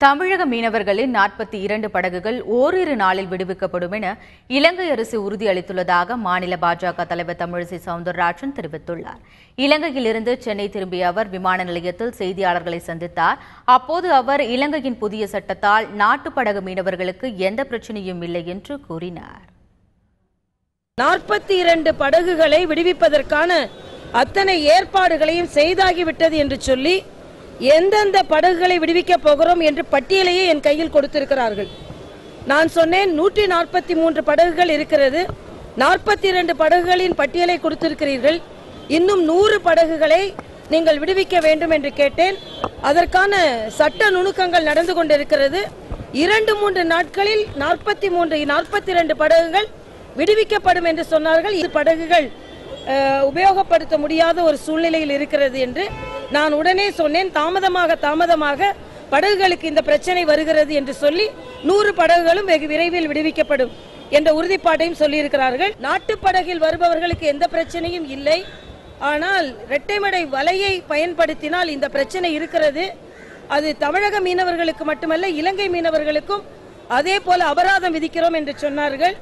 தமிழக மீனவர்களின் 42 படகுகள் ஓரிரு நாளில் விடுவிக்கப்படும் என இலங்கை அரசு உறுதியளித்துள்ளதாக மாநில பாஜக தலைவர் தமிழிசை சவுந்தரராஜன் தெரிவித்துள்ளார். இலங்கையிலிருந்து சென்னை திரும்பிய அவர் விமான நிலையத்தில் செய்தியாளர்களை சந்தித்தார். அப்போது அவர் இலங்கையின் புதிய சட்டத்தால் நாட்டு படகு மீனவர்களுக்கு எந்த பிரச்சனையும் இல்லை என்று கூறினார். 42 படகுகளை விடுவிப்பதற்கான அத்தனை ஏற்பாடுகளையும் செய்தாகிவிட்டது என்று சொல்லி எந்தெந்த படகுகளை விடுவிக்க போகிறோம் என்று பட்டியலையே என் கையில் கொடுத்திருக்கிறார்கள். நான் சொன்னேன் 143 படகுகள் இருக்கிறது, 42 படகுகளின் பட்டியலை கொடுத்திருக்கிறீர்கள், இன்னும் 100 படகுகளை நீங்கள் விடுவிக்க வேண்டும் என்று கேட்டேன். அதற்கான சட்ட நுணுக்கங்கள் நடந்து கொண்டிருக்கிறது. 2-3 நாட்களில் 42 படகுகள் விடுவிக்கப்படும் என்று சொன்னார்கள். இது படகுகள் உபயோகப்படுத்த முடியாத ஒரு சூழ்நிலையில் இருக்கிறது என்று நான் உடனே சொன்னேன். தாமதமாக படகுகளுக்கு இந்த பிரச்சனை வருகிறது என்று சொல்லி 100 படகுகளும் வெகு விரைவில் விடுவிக்கப்படும் என்ற உறுதிப்பாட்டையும் சொல்லியிருக்கிறார்கள். நாட்டு படகில் வருபவர்களுக்கு எந்த பிரச்சனையும் இல்லை. ஆனால் இரட்டைமடை வலையை பயன்படுத்தினால் இந்த பிரச்சனை இருக்கிறது. அது தமிழக மீனவர்களுக்கு மட்டுமல்ல, இலங்கை மீனவர்களுக்கும் அதே போல அபராதம் விதிக்கிறோம் என்று சொன்னார்கள்.